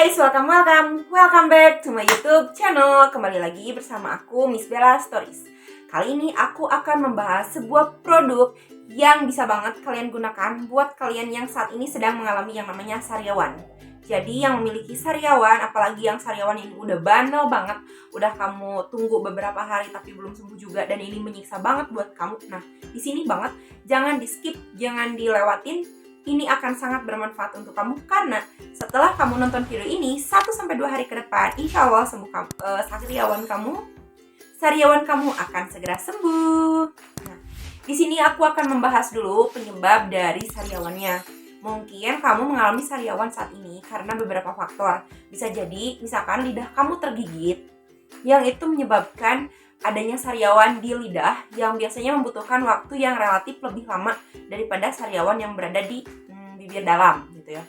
guys, welcome back to my YouTube channel. Kembali lagi bersama aku, Miss Bella Stories. Kali ini aku akan membahas sebuah produk yang bisa banget kalian gunakan buat kalian yang saat ini sedang mengalami yang namanya sariawan. Jadi yang memiliki sariawan, apalagi yang sariawan ini udah bandel banget, udah kamu tunggu beberapa hari tapi belum sembuh juga, dan ini menyiksa banget buat kamu. Nah, di sini banget, jangan di skip, jangan dilewatin. Ini akan sangat bermanfaat untuk kamu karena setelah kamu nonton video ini 1-2 hari ke depan, insya Allah sariawan kamu akan segera sembuh. Nah, di sini aku akan membahas dulu penyebab dari sariawannya. Mungkin kamu mengalami sariawan saat ini karena beberapa faktor. Bisa jadi misalkan lidah kamu tergigit, yang itu menyebabkan adanya sariawan di lidah yang biasanya membutuhkan waktu yang relatif lebih lama daripada sariawan yang berada di bibir dalam gitu ya.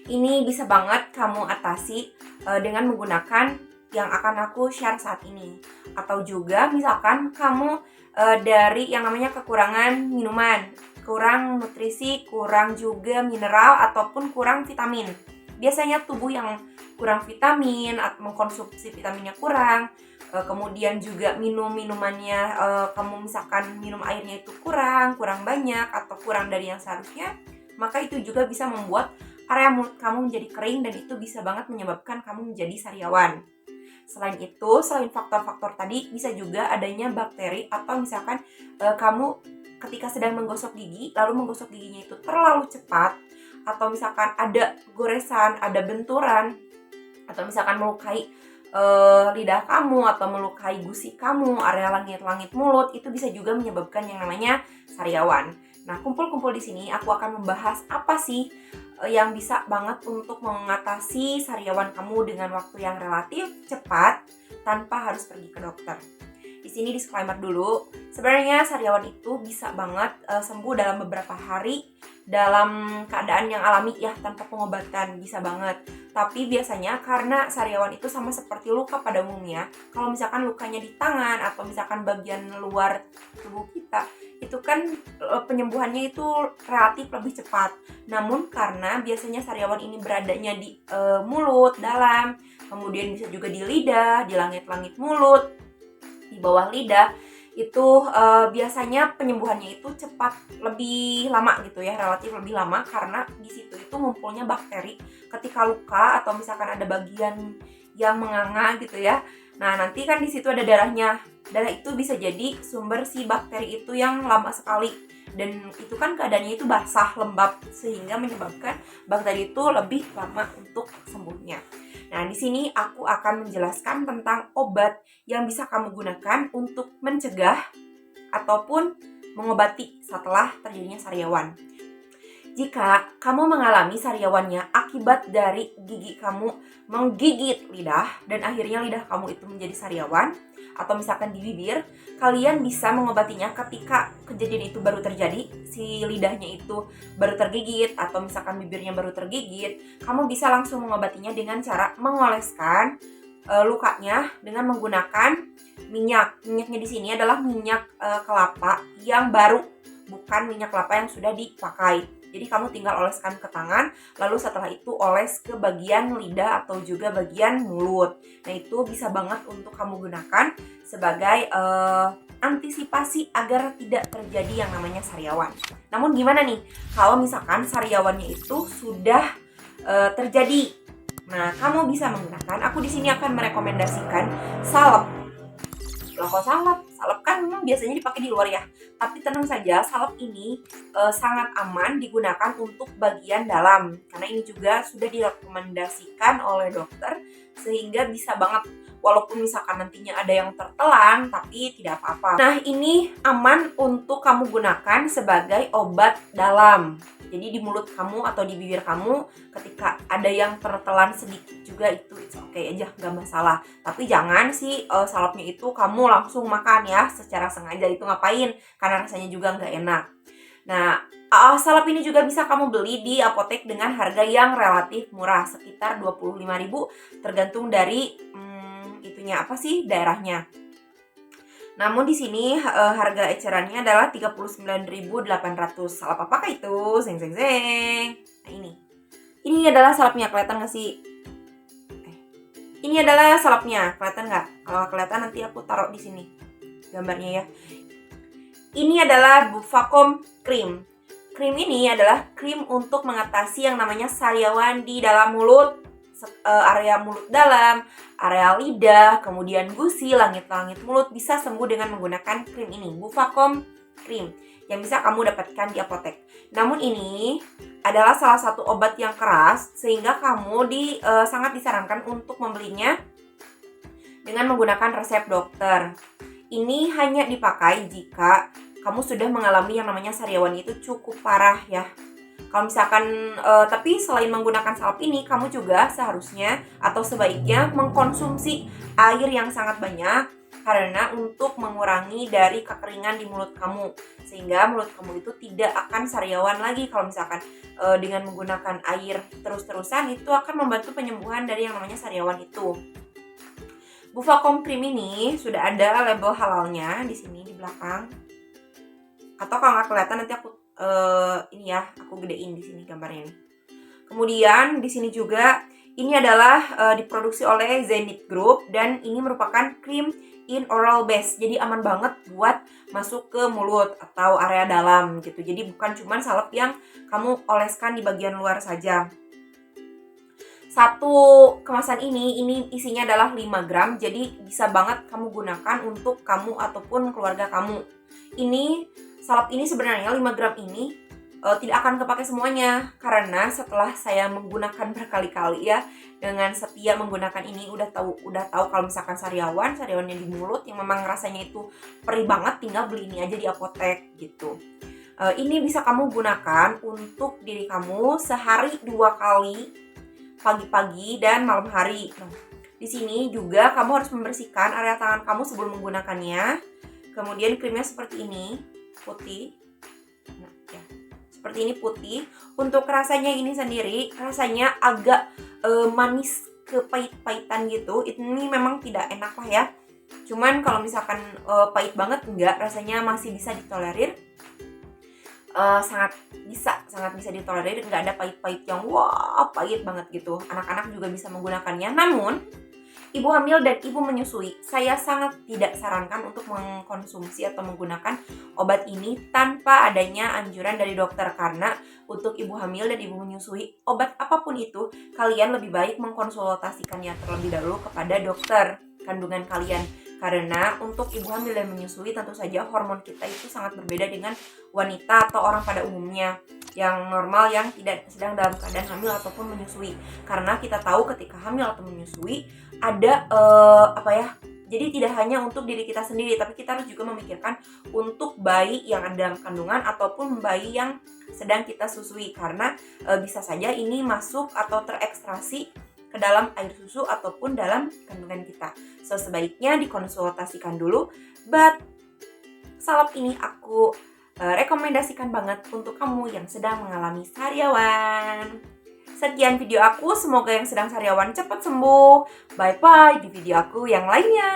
Ini bisa banget kamu atasi dengan menggunakan yang akan aku share saat ini. Atau juga misalkan kamu dari yang namanya kekurangan minuman, kurang nutrisi, kurang juga mineral ataupun kurang vitamin. Biasanya tubuh yang kurang vitamin atau mengkonsumsi vitaminnya kurang, kemudian juga minumannya kamu misalkan minum airnya itu kurang banyak atau kurang dari yang seharusnya, maka itu juga bisa membuat area mulut kamu menjadi kering dan itu bisa banget menyebabkan kamu menjadi sariawan. Selain itu, selain faktor-faktor tadi, bisa juga adanya bakteri atau misalkan kamu ketika sedang menggosok gigi, lalu menggosok giginya itu terlalu cepat, atau misalkan ada goresan, ada benturan, atau misalkan melukai lidah kamu atau melukai gusi kamu, area langit-langit mulut, itu bisa juga menyebabkan yang namanya sariawan. Nah, kumpul-kumpul di sini aku akan membahas apa sih yang bisa banget untuk mengatasi sariawan kamu dengan waktu yang relatif cepat tanpa harus pergi ke dokter. Di sini disclaimer dulu, sebenarnya sariawan itu bisa banget sembuh dalam beberapa hari dalam keadaan yang alami ya, tanpa pengobatan, bisa banget. Tapi biasanya karena sariawan itu sama seperti luka pada umumnya, kalau misalkan lukanya di tangan atau misalkan bagian luar tubuh kita, itu kan penyembuhannya itu relatif lebih cepat. Namun karena biasanya sariawan ini beradanya di mulut dalam, kemudian bisa juga di lidah, di langit-langit mulut, di bawah lidah, itu biasanya penyembuhannya itu cepat, lebih lama gitu ya, relatif lebih lama karena di situ itu ngumpulnya bakteri ketika luka atau misalkan ada bagian yang menganga gitu ya. Nah, nanti kan di situ ada darahnya. Darah itu bisa jadi sumber si bakteri itu yang lama sekali, dan itu kan keadaannya itu basah, lembab, sehingga menyebabkan bakteri itu lebih lama untuk sembuhnya. Nah, di sini aku akan menjelaskan tentang obat yang bisa kamu gunakan untuk mencegah ataupun mengobati setelah terjadinya sariawan. Jika kamu mengalami sariawannya akibat dari gigi kamu menggigit lidah dan akhirnya lidah kamu itu menjadi sariawan, atau misalkan di bibir, kalian bisa mengobatinya ketika kejadian itu baru terjadi, si lidahnya itu baru tergigit atau misalkan bibirnya baru tergigit, kamu bisa langsung mengobatinya dengan cara mengoleskan lukanya dengan menggunakan minyak. Minyaknya di sini adalah minyak kelapa yang baru, bukan minyak kelapa yang sudah dipakai. Jadi kamu tinggal oleskan ke tangan, lalu setelah itu oles ke bagian lidah atau juga bagian mulut. Nah, itu bisa banget untuk kamu gunakan sebagai antisipasi agar tidak terjadi yang namanya sariawan. Namun gimana nih kalau misalkan sariawannya itu sudah terjadi? Nah, kamu bisa menggunakan, aku di sini akan merekomendasikan salep. Loh, kok salep? Salep kan memang biasanya dipakai di luar ya. Tapi tenang saja, salep ini sangat aman digunakan untuk bagian dalam. Karena ini juga sudah direkomendasikan oleh dokter, sehingga bisa banget, walaupun misalkan nantinya ada yang tertelan, tapi tidak apa-apa. Nah, ini aman untuk kamu gunakan sebagai obat dalam. Jadi di mulut kamu atau di bibir kamu ketika ada yang tertelan sedikit juga itu oke aja, nggak masalah. Tapi jangan sih salepnya itu kamu langsung makan ya secara sengaja, itu ngapain? Karena rasanya juga nggak enak. Nah, salep ini juga bisa kamu beli di apotek dengan harga yang relatif murah, sekitar 25.000 tergantung dari daerahnya. Namun di sini harga ecerannya adalah 39.800. Salep apakah itu? Zeng. Nah, ini adalah salepnya, kelihatan nggak sih? Ini adalah salapnya, kelihatan nggak? Kalau kelihatan nanti aku taruh di sini gambarnya ya. Ini adalah Bufacom Cream. Krim ini adalah krim untuk mengatasi yang namanya sariawan di dalam mulut, area mulut dalam, area lidah, kemudian gusi, langit-langit mulut bisa sembuh dengan menggunakan krim ini, Bufacom Cream, yang bisa kamu dapatkan di apotek. Namun ini adalah salah satu obat yang keras sehingga kamu sangat disarankan untuk membelinya dengan menggunakan resep dokter. Ini hanya dipakai jika kamu sudah mengalami yang namanya sariawan itu cukup parah ya. Kalau misalkan, tapi selain menggunakan salep ini, kamu juga seharusnya atau sebaiknya mengkonsumsi air yang sangat banyak karena untuk mengurangi dari kekeringan di mulut kamu, sehingga mulut kamu itu tidak akan sariawan lagi. Kalau misalkan dengan menggunakan air terus-terusan itu akan membantu penyembuhan dari yang namanya sariawan itu. Bufacom Cream ini sudah ada label halalnya di sini di belakang. Atau kalau nggak kelihatan nanti aku ini ya, aku gedein di sini gambarnya nih. Kemudian di sini juga ini adalah diproduksi oleh Zenith Group dan ini merupakan krim in oral base. Jadi aman banget buat masuk ke mulut atau area dalam gitu. Jadi bukan cuma salep yang kamu oleskan di bagian luar saja. Satu kemasan ini isinya adalah 5 gram. Jadi bisa banget kamu gunakan untuk kamu ataupun keluarga kamu. Ini salep ini sebenarnya 5 gram ini tidak akan kepake semuanya karena setelah saya menggunakan berkali-kali ya, dengan setia menggunakan ini udah tahu kalau misalkan sariawannya di mulut yang memang rasanya itu perih banget, tinggal beli ini aja di apotek gitu. Ini bisa kamu gunakan untuk diri kamu sehari 2 kali, pagi-pagi dan malam hari. Nah, di sini juga kamu harus membersihkan area tangan kamu sebelum menggunakannya. Kemudian krimnya seperti ini, putih. Nah, ya. Seperti ini putih. Untuk rasanya ini sendiri, rasanya agak manis kepahit-pahitan gitu. Ini memang tidak enak lah ya. Cuman kalau misalkan pahit banget enggak, rasanya masih bisa ditolerir. Sangat bisa ditolerir, nggak ada pahit-pahit yang wah pahit banget gitu. Anak-anak juga bisa menggunakannya. Namun ibu hamil dan ibu menyusui, saya sangat tidak sarankan untuk mengkonsumsi atau menggunakan obat ini tanpa adanya anjuran dari dokter. Karena untuk ibu hamil dan ibu menyusui, obat apapun itu, kalian lebih baik mengkonsultasikannya terlebih dahulu kepada dokter kandungan kalian. Karena untuk ibu hamil dan menyusui tentu saja hormon kita itu sangat berbeda dengan wanita atau orang pada umumnya yang normal yang tidak sedang dalam keadaan hamil ataupun menyusui. Karena kita tahu ketika hamil atau menyusui ada jadi tidak hanya untuk diri kita sendiri, tapi kita harus juga memikirkan untuk bayi yang ada dalam kandungan ataupun bayi yang sedang kita susui. Karena bisa saja ini masuk atau terekstrasi ke dalam air susu ataupun dalam kandungan kita. So, sebaiknya dikonsultasikan dulu. But salep ini aku rekomendasikan banget untuk kamu yang sedang mengalami sariawan. Sekian video aku, semoga yang sedang sariawan cepat sembuh. Bye-bye di video aku yang lainnya.